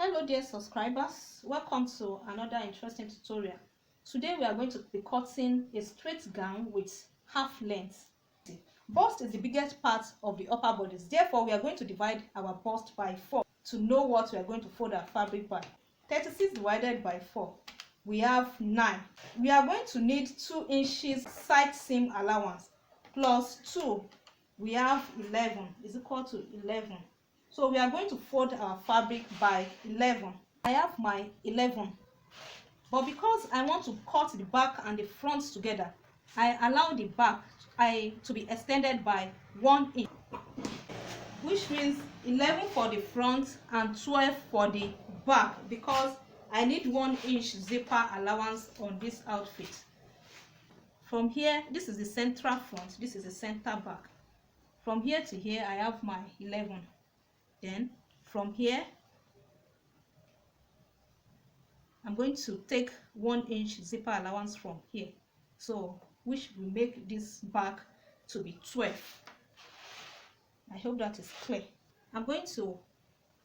Hello dear subscribers, welcome to another interesting tutorial. Today we are going to be cutting a straight gown with half length. Bust is the biggest part of the upper bodice, therefore we are going to divide our bust by 4 to know what we are going to fold our fabric by. 36 divided by 4, we have 9. We are going to need 2 inches side seam allowance plus 2, we have 11 is equal to 11. So we are going to fold our fabric by 11. I have my 11, but because I want to cut the back and the front together, I allow the back to be extended by 1 inch, which means 11 for the front and 12 for the back, because I need 1 inch zipper allowance on this outfit. From here, this is the central front, this is the center back. From here to here, I have my 11. Then from here, I'm going to take 1 inch zipper allowance from here, so which will make this back to be 12. I hope that is clear. I'm going to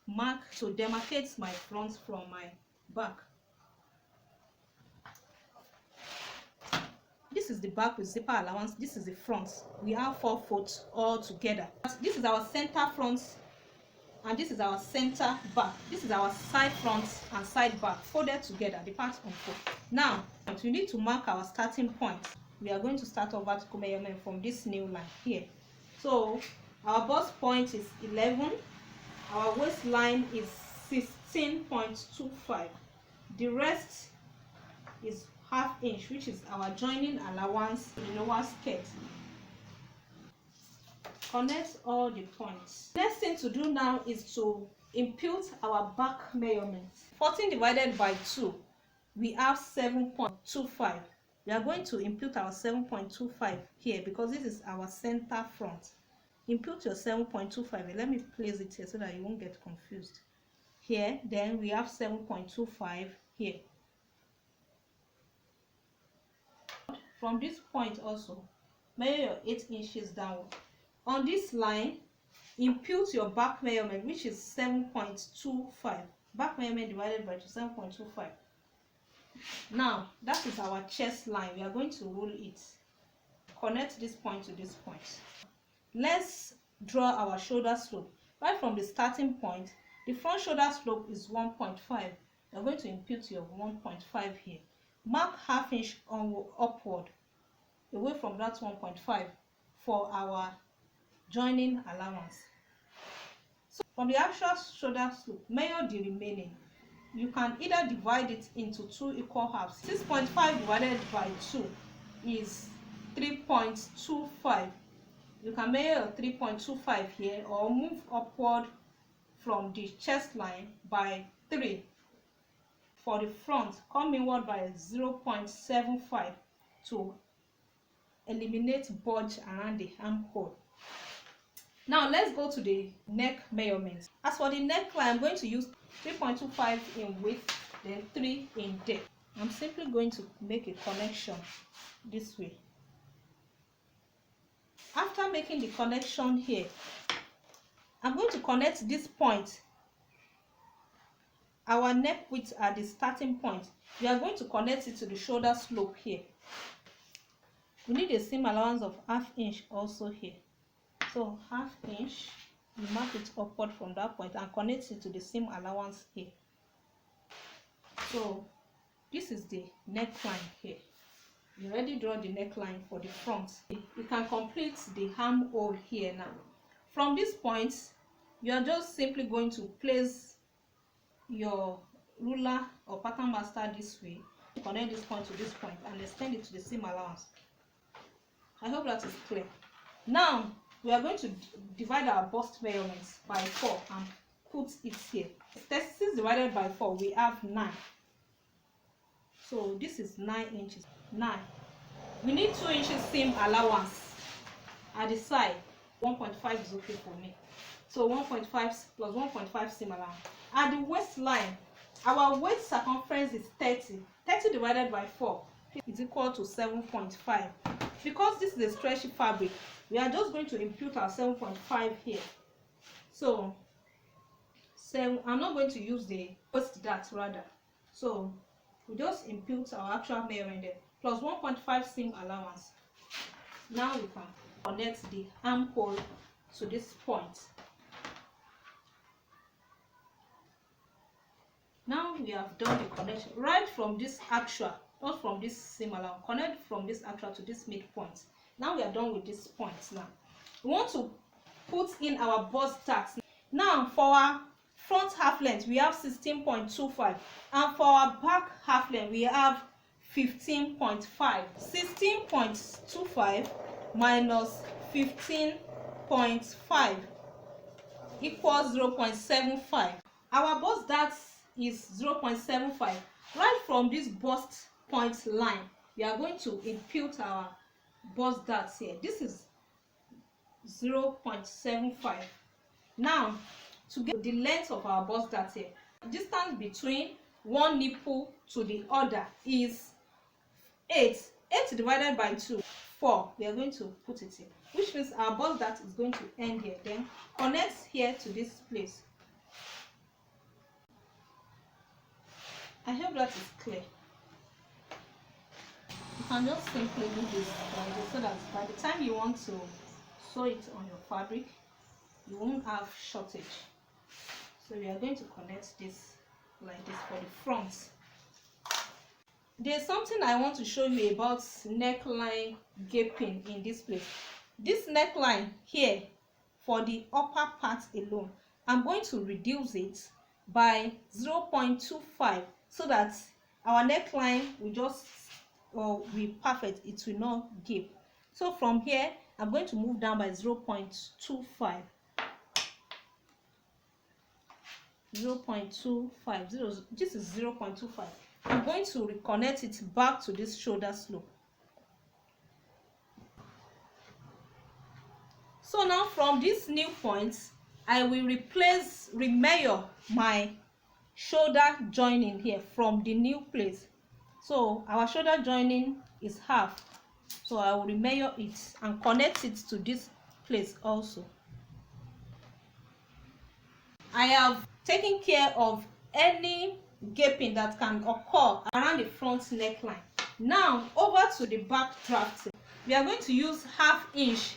demarcate my front from my back. This is the back with zipper allowance, this is the front. We have 4 folds all together. This is our center front and this is our center back. This is our side front and side back folded together, the parts on 4. Now we need to mark our starting point. We are going to start our vertical measurement from this new line here. So our bust point is 11, our waistline is 16.25. the rest is half inch, which is our joining allowance in the lower skirt. Connect all the points. Next thing to do now is to impute our back measurement. 14 divided by 2, we have 7.25. We are going to impute our 7.25 here because this is our center front. Impute your 7.25. Let me place it here so that you won't get confused. Here, then we have 7.25 here. From this point also, measure your 8 inches downward. On this line, impute your back measurement, which is 7.25. Back measurement divided by 7.25. Now, that is our chest line. We are going to rule it. Connect this point to this point. Let's draw our shoulder slope. Right from the starting point, the front shoulder slope is 1.5. We are going to impute your 1.5 here. Mark half inch upward, away from that 1.5 for our joining allowance. So from the actual shoulder slope, measure the remaining. You can either divide it into 2 equal halves. 6.5 divided by 2 is 3.25. You can measure 3.25 here or move upward from the chest line by 3. For the front, come inward by 0.75 to eliminate bulge around the armhole. Now let's go to the neck measurements. As for the neckline, I'm going to use 3.25 in width, then 3 in depth. I'm simply going to make a connection this way. After making the connection here, I'm going to connect this point, our neck width at the starting point. We are going to connect it to the shoulder slope here. We need a seam allowance of half inch also here. So half inch, you mark it upward from that point and connect it to the seam allowance here. So this is the neckline here. You already draw the neckline for the front. You can complete the armhole here now. From this point, you are just simply going to place your ruler or pattern master this way, connect this point to this point and extend it to the seam allowance. I hope that is clear. Now we are going to divide our bust measurements by 4 and put it here. 36 divided by 4, we have 9. So this is 9 inches. 9. We need 2 inches seam allowance at the side. 1.5 is okay for me. So 1.5 plus 1.5 seam allowance. At the waistline, our waist circumference is 30. 30 divided by 4 is equal to 7.5. Because this is a stretchy fabric, we are just going to impute our 7.5 here. So 7. I'm not going to use the post that rather. So we just impute our actual measurement there plus 1.5 seam allowance. Now we can connect the armhole to this point. Now we have done the connection right from this actual, not from this seam allowance. Connect from this actual to this midpoint. Now we are done with this point. Now we want to put in our bust dart. Now for our front half length we have 16.25, and for our back half length we have 15.5. 16.25 minus 15.5 equals 0.75. Our bust dart is 0.75. Right from this bust point line we are going to impute our bust dart here. This is 0.75. now to get the length of our bust dart here, distance between one nipple to the other is 8 divided by 2, 4. We are going to put it here, which means our bust dart is going to end here, then connect here to this place. I hope that is clear. You can just simply do this like this, so that by the time you want to sew it on your fabric you won't have shortage. So we are going to connect this like this for the front. There's something I want to show you about neckline gaping in this place. This neckline here, for the upper part alone, I'm going to reduce it by 0.25 so that our neckline will just be perfect, it will not gape. So from here I'm going to move down by 0.25. 0.25. This is 0.25. I'm going to reconnect it back to this shoulder slope. So now from this new point I will remeasure my shoulder joining here from the new place. So our shoulder joining is half, so I will remeasure it and connect it to this place also. I have taken care of any gaping that can occur around the front neckline. Now over to the back drafting. We are going to use 1/2 inch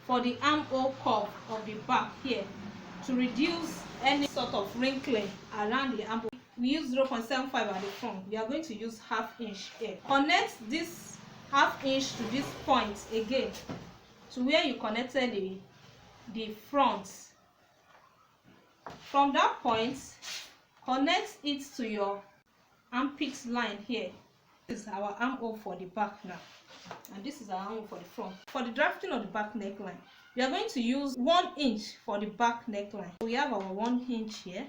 for the armhole curve of the back here to reduce any sort of wrinkling around the armhole. We use 0.75 at the front. We are going to use 1/2 inch here. Connect this 1/2 inch to this point again, to where you connected the front. From that point, connect it to your armpit line here. This is our armhole for the back now, and this is our armhole for the front. For the drafting of the back neckline, we are going to use 1 inch for the back neckline. We have our 1 inch here.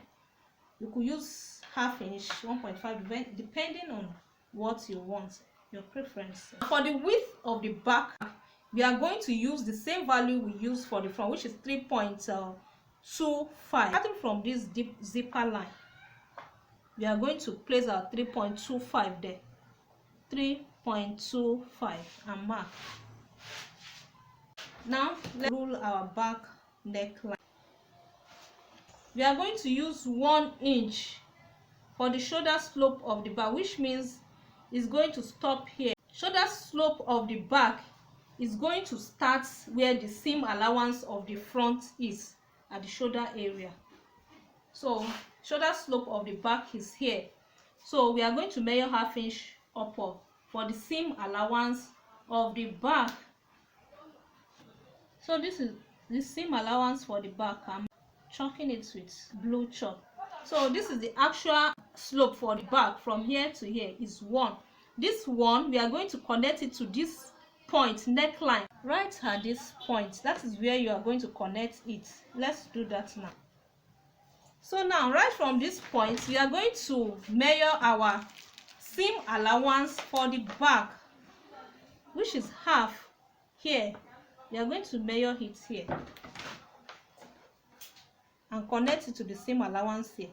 You could use 1/2 inch, 1.5, depending on what you want, your preference. For the width of the back, we are going to use the same value we used for the front, which is 3.25. Starting from this deep zipper line, we are going to place our 3.25 there. 3.25 and mark. Now let's rule our back neckline. We are going to use 1 inch for the shoulder slope of the back, which means it's going to stop here. Shoulder slope of the back is going to start where the seam allowance of the front is, at the shoulder area. So shoulder slope of the back is here. So we are going to measure 1/2 inch upward for the seam allowance of the back. So this is the seam allowance for the back. I'm chalking it with blue chalk. So this is the actual slope for the back from here to here is 1. This 1, we are going to connect it to this point, neckline, right at this point. That is where you are going to connect it. Let's do that now. So now right from this point we are going to measure our seam allowance for the back, which is half here. We are going to measure it here and connect it to the seam allowance here.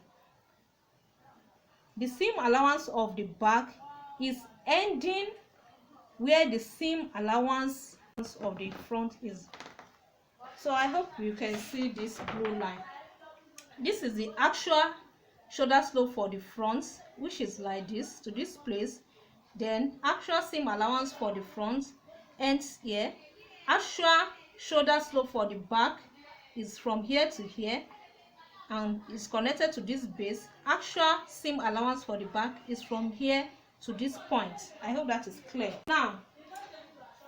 The seam allowance of the back is ending where the seam allowance of the front is. So I hope you can see this blue line. This is the actual shoulder slope for the front, which is like this to this place. Then actual seam allowance for the front ends here. Actual shoulder slope for the back is from here to here and is connected to this base. Actual seam allowance for the back is from here to this point. I hope that is clear. Now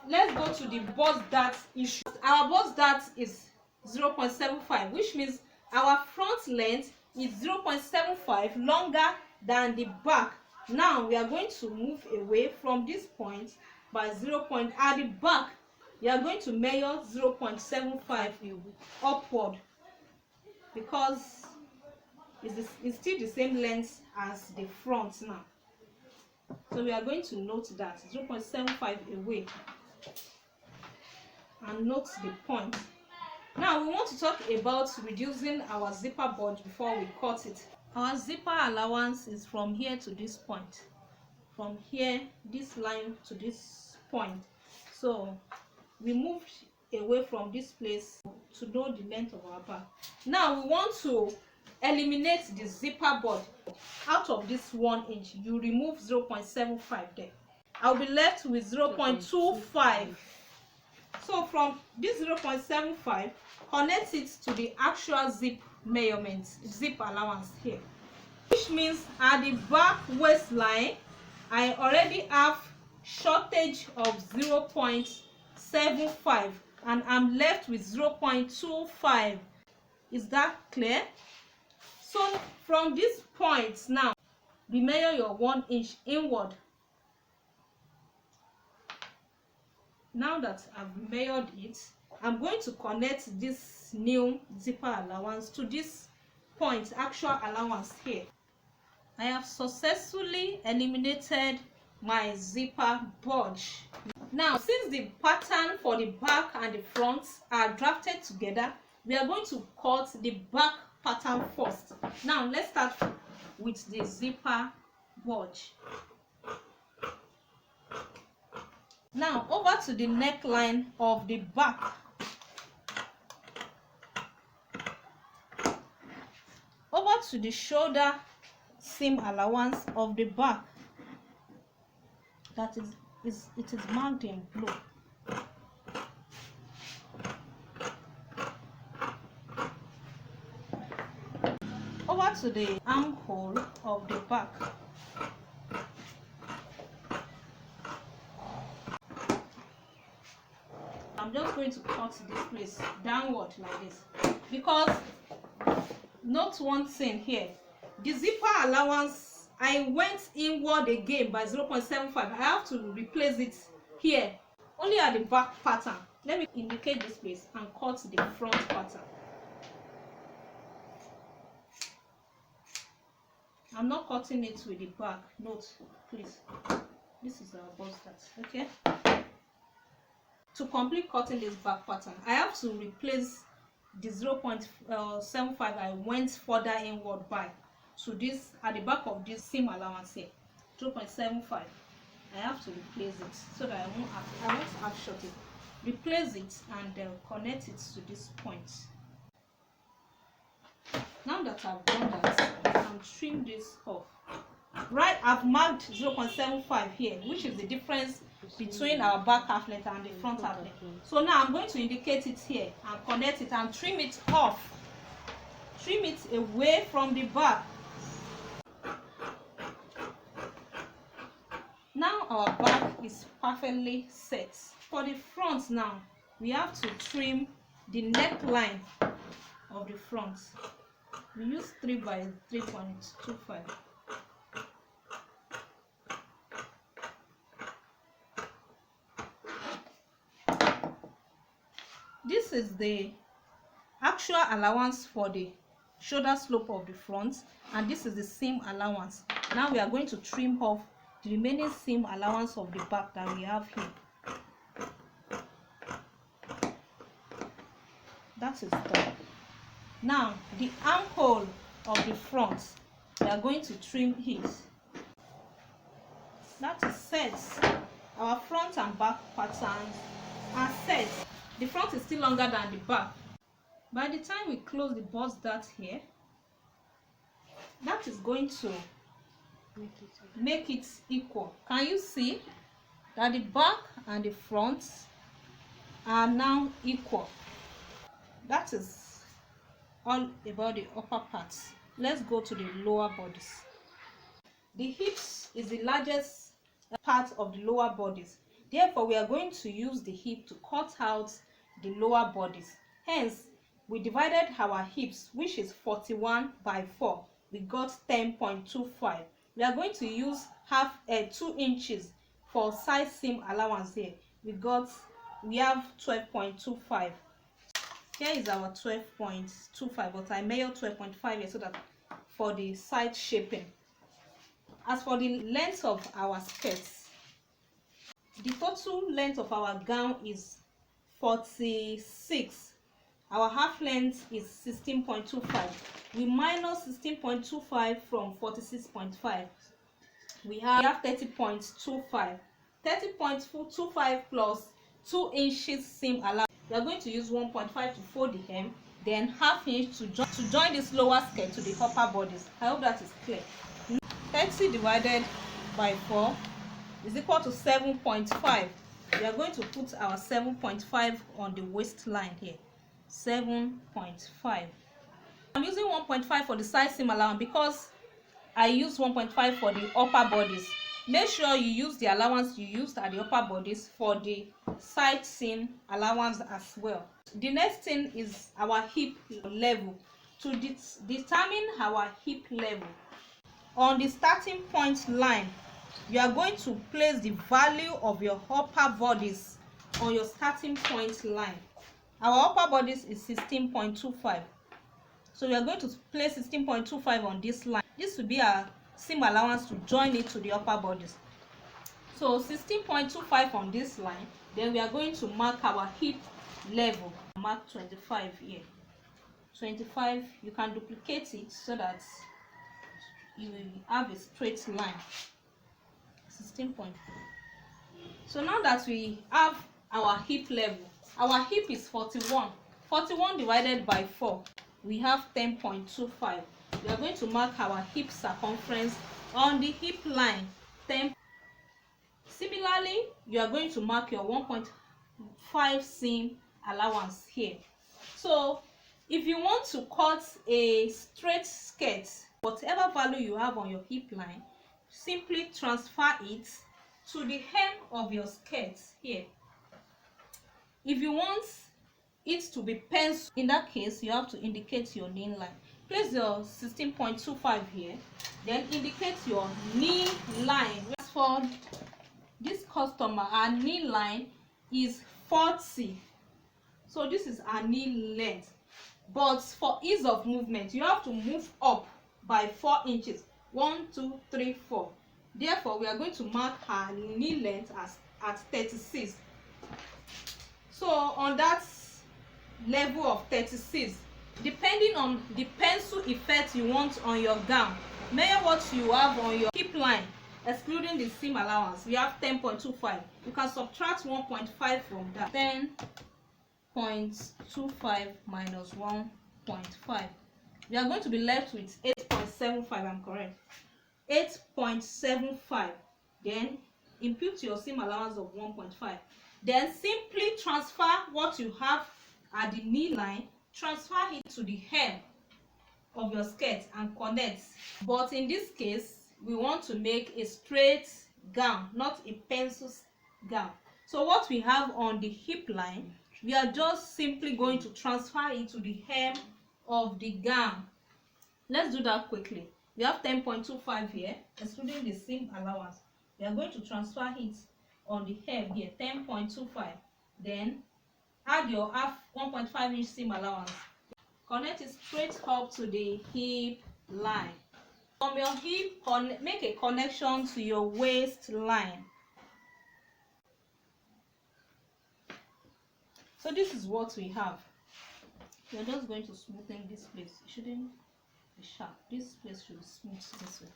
let's go to the bust dart issue. Our bust dart is 0.75, which means our front length is 0.75 longer than the back. Now we are going to move away from this point by 0. At the back you are going to measure 0.75 upward, because it's still the same length as the front now. So we are going to note that 0.75 away and note the point. Now we want to talk about reducing our zipper bulge before we cut it. Our zipper allowance is from here to this point, from here this line to this point. So we moved away from this place to know the length of our back. Now we want to eliminate the zipper bulge. Out of this 1 inch, you remove 0.75 there. I'll be left with 0.25. So from this 0.75, connect it to the actual zip measurement, zip allowance here, which means at the back waistline I already have shortage of 0.75 and I'm left with 0.25. Is that clear? So from this point now, we measure your 1 inch inward. Now that I've measured it, I'm going to connect this new zipper allowance to this point, actual allowance here. I have successfully eliminated my zipper bulge. Now, since the pattern for the back and the front are drafted together, we are going to cut the back pattern first. Now, let's start with the zipper bulge. Now, over to the neckline of the back. Over to the shoulder seam allowance of the back. That is it is marked in blue. Over to the armhole of the back. I'm just going to cut this place downward like this, because note one thing here. The zipper allowance, I went inward again by 0.75. I have to replace it here only at the back pattern. Let me indicate this place and cut the front pattern. I'm not cutting it with the back. Note, please. This is our bust dart. Okay. To complete cutting this back pattern, I have to replace the 0.75 I went further inward by to this at the back of this seam allowance here, 0.75. I have to replace it so that I won't have shorted. Replace it and connect it to this point. Now that I've done that, I can trim this off. Right, I've marked 0.75 here, which is the difference between our back half length and the front half length. So now I'm going to indicate it here and connect it and trim it off. Trim it away from the back. Now our back is perfectly set. For the front now, we have to trim the neckline of the front. We use 3 by 3.25. This is the actual allowance for the shoulder slope of the front, and this is the seam allowance. Now we are going to trim off the remaining seam allowance of the back that we have here. That is done. Now the armhole of the front, we are going to trim it. That is set. Our front and back patterns are set. The front is still longer than the back. By the time we close the bust dart here, that is going to make it equal. Can you see that the back and the front are now equal? That is all about the upper parts. Let's go to the lower bodies. The hips is the largest part of the lower bodies. Therefore, we are going to use the hip to cut out the lower bodies. Hence, we divided our hips, which is 41 by 4. We got 10.25. We are going to use 2 inches for side seam allowance here. We have 12.25. Here is our 12.25, but I measured 12.5 here so that for the side shaping. As for the length of our skirts, the total length of our gown is 46. Our half length is 16.25. We minus 16.25 from 46.5. We have 30.25. 30.25 plus 2 inches seam allowance. We are going to use 1.5 to fold the hem, then half inch to join this lower skirt to the upper bodies. I hope that is clear. 30 divided by 4 is equal to 7.5. We are going to put our 7.5 on the waistline here. 7.5. I'm using 1.5 for the side seam allowance because I use 1.5 for the upper bodies. Make sure you use the allowance you used at the upper bodies for the side seam allowance as well. The next thing is our hip level. To determine our hip level, on the starting point line, you are going to place the value of your upper bodies on your starting point line. Our upper bodies is 16.25. So we are going to place 16.25 on this line. This will be our seam allowance to join it to the upper bodies. So 16.25 on this line. Then we are going to mark our hip level. Mark 25 here. 25, you can duplicate it so that you will have a straight line. 16 point. So now that we have our hip level, our hip is 41. 41 divided by 4, we have 10.25. We are going to mark our hip circumference on the hip line. 10. Similarly, you are going to mark your 1.5 seam allowance here. So if you want to cut a straight skirt, whatever value you have on your hip line, simply transfer it to the hem of your skirt here. If you want it to be pencil, in that case you have to indicate your knee line. Place your 16.25 here, then indicate your knee line. As for this customer, our knee line is 40. So this is our knee length. But for ease of movement, you have to move up by 4 inches. 1, 2, 3, 4. Therefore, we are going to mark our knee length as at 36. So on that level of 36, depending on the pencil effect you want on your gown, measure what you have on your hip line, excluding the seam allowance. We have 10.25. You can subtract 1.5 from that. 10.25 minus 1.5. We are going to be left with 8.75. I'm correct. 8.75. Then impute your seam allowance of 1.5. Then simply transfer what you have at the knee line, transfer it to the hem of your skirt and connect. But in this case, we want to make a straight gown, not a pencil gown. So what we have on the hip line, we are just simply going to transfer it to the hem of the gown. Let's do that quickly. We have 10.25 here, excluding the seam allowance. We are going to transfer it on the hem here, 10.25. Then add your 1.5 inch seam allowance. Connect it straight up to the hip line. From your hip, make a connection to your waistline. So this is what we have. We are just going to smoothen this place. It shouldn't be sharp. This place should be smooth this way.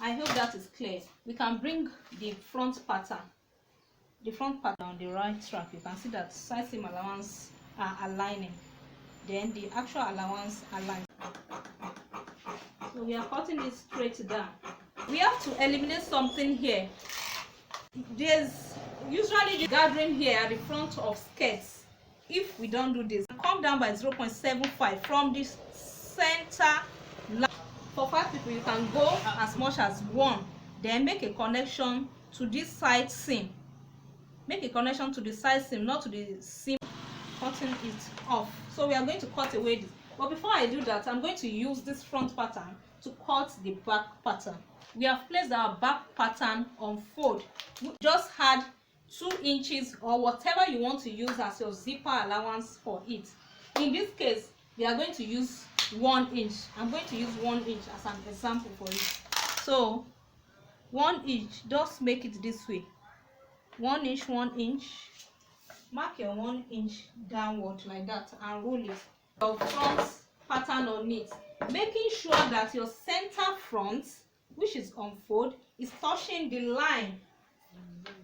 I hope that is clear. We can bring the front pattern. The front pattern on the right track. You can see that side seam allowance are aligning. Then the actual allowance aligns. So we are cutting it straight down. We have to eliminate something here. There's usually the gathering here at the front of skirts. If we don't do this, come down by 0.75 from this center line. For 5 people, you can go as much as 1. Then make a connection to this side seam. Make a connection to the side seam, not to the seam. Cutting it off. So we are going to cut away this. But before I do that, I'm going to use this front pattern to cut the back pattern. We have placed our back pattern on fold. We just had 2 inches or whatever you want to use as your zipper allowance for it. In this case, we are going to use 1 inch. I'm going to use 1 inch as an example for it. So 1 inch, just make it this way. 1 inch, 1 inch. Mark your 1 inch downward like that and roll it. Your front pattern on it, making sure that your center front, which is on fold, is touching the line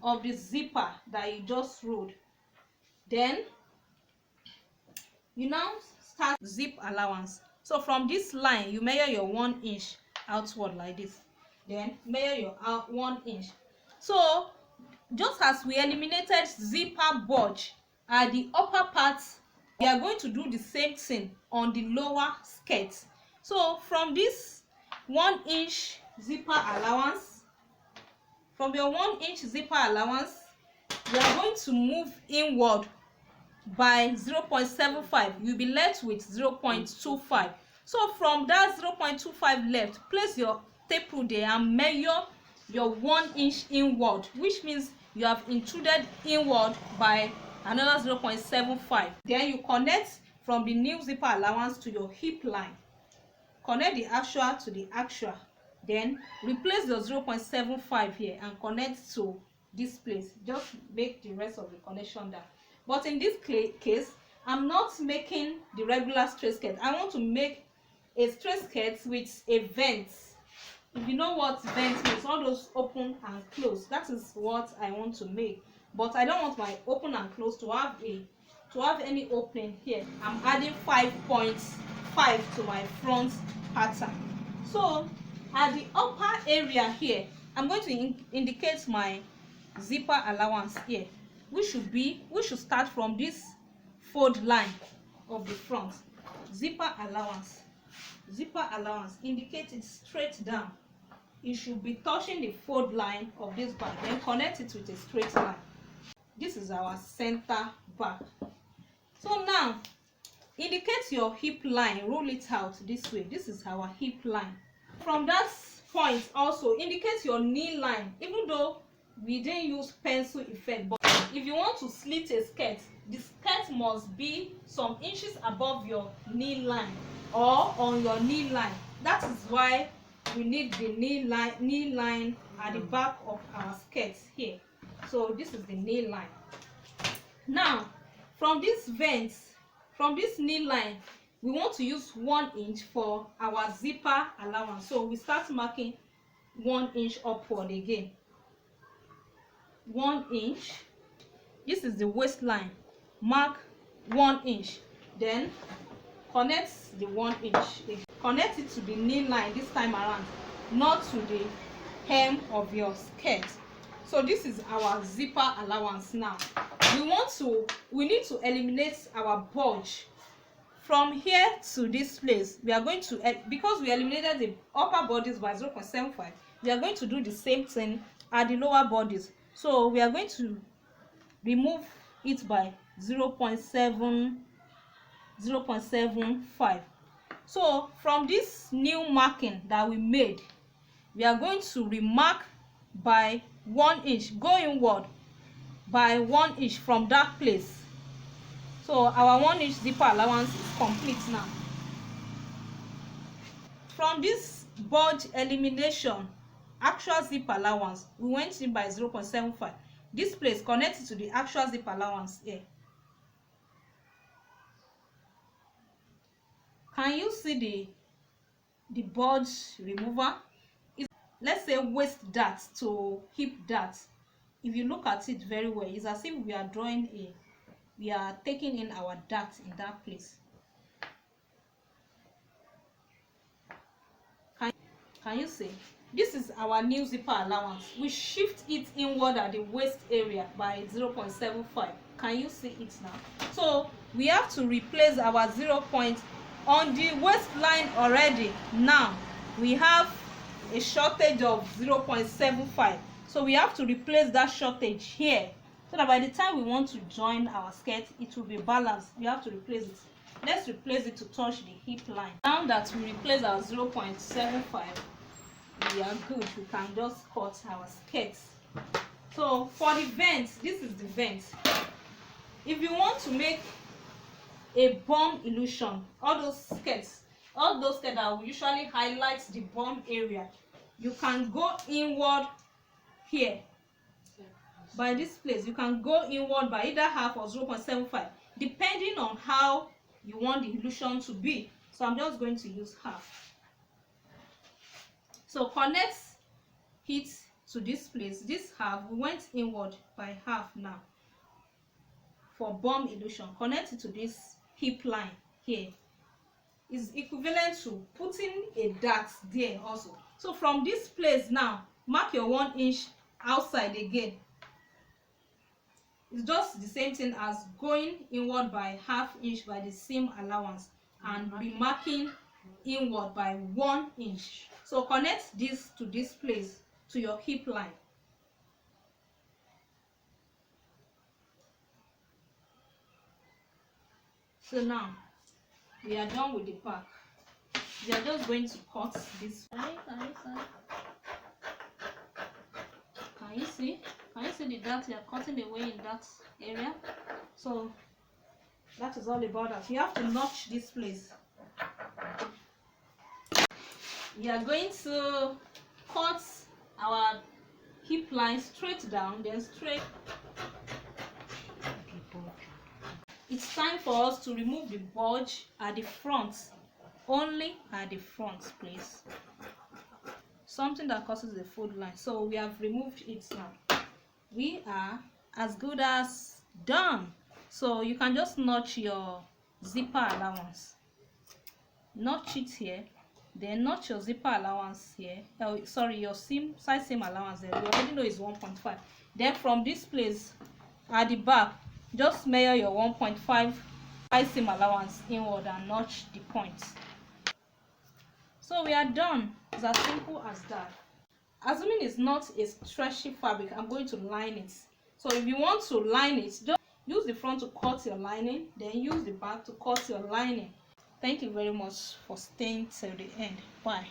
of the zipper that you just rolled. Then you now start zip allowance. So from this line, you measure your 1 inch outward like this. Then measure your 1 inch. So just as we eliminated zipper bulge at the upper part, we are going to do the same thing on the lower skirt. So from this 1 inch zipper allowance, from your 1 inch zipper allowance, we are going to move inward by 0.75. You'll be left with 0.25. So from that 0.25 left, place your tape rule there and measure your 1 inch inward, which means you have intruded inward by another 0.75. Then you connect from the new zipper allowance to your hip line. Connect the actual to the actual. Then replace your 0.75 here and connect to this place. Just make the rest of the connection there. But in this case, I'm not making the regular straight skirt. I want to make a straight skirt with a vent. If you know what vent means, all those open and close, that is what I want to make. But I don't want my open and close to have any opening here. I'm adding 5.5 to my front pattern. So at the upper area here, I'm going to indicate my zipper allowance here, which should start from this fold line of the front. Zipper allowance indicate it straight down. It should be touching the fold line of this back, then connect it with a straight line. This is our center back. So now indicate your hip line, roll it out this way. This is our hip line. From that point also indicate your knee line, even though we didn't use pencil effect. But if you want to slit a skirt, the skirt must be some inches above your knee line or on your knee line. That is why we need the knee line at the back of our skirts here. So this is the knee line. Now from this vent, from this knee line, we want to use 1 inch for our zipper allowance. So we start marking 1 inch upward again. 1 inch. This is the waistline. Mark 1 inch. Then connect the 1 inch. Connect it to the knee line this time around, not to the hem of your skirt. So this is our zipper allowance. Now we need to eliminate our bulge from here to this place. We are going to, because we eliminated the upper bodies by 0.75, we are going to do the same thing at the lower bodies. So we are going to remove it by 0.75. So from this new marking that we made, we are going to remark by 1 inch, go inward by 1 inch from that place. So our 1 inch zipper allowance is complete now. From this bulge elimination, actual zip allowance, we went in by 0.75. This place connected to the actual zip allowance here. Can you see the bulge remover? Let's say waist dart to hip dart. If you look at it very well, it's as if we are we are taking in our dart in that place. Can you see? This is our new zipper allowance. We shift it inward at the waist area by 0.75. Can you see it now? So we have to replace our 0. On the waistline already. Now we have a shortage of 0.75. So we have to replace that shortage here, so that by the time we want to join our skirt, it will be balanced. We have to replace it. Let's replace it to touch the hip line. Now that we replace our 0.75, we are good. We can just cut our skirts. So for the vent, this is the vent. If you want to make a bum illusion, all those skirts that will usually highlight the bum area, you can go inward here by this place. You can go inward by either half or 0.75, depending on how you want the illusion to be. So I'm just going to use half. So connect it to this place. This half, we went inward by half. Now for bum illusion, connect it to this hip line here. Is equivalent to putting a dart there also. So from this place now, mark your 1 inch outside again. It's just the same thing as going inward by ½ inch by the seam allowance, and be marking inward by 1 inch. So connect this to this place, to your hip line. So now we are done with the back. We are just going to cut this. Can you see? Can you see the dart? You are cutting away in that area. So that is all about that. You have to notch this place. We are going to cut our hip line straight down, then straight. It's time for us to remove the bulge at the front. Only at the front, please. Something that causes the fold line. So we have removed it now. We are as good as done. So you can just notch your zipper allowance. Notch it here. Then notch your zipper allowance here. Oh, sorry, your side seam allowance there. You already know it's 1.5. Then from this place at the back, just measure your 1.5 side seam allowance inward and notch the points. So we are done. It's as simple as that. Assuming it's not a stretchy fabric, I'm going to line it. So if you want to line it, just use the front to cut your lining, then use the back to cut your lining. Thank you very much for staying till the end. Bye.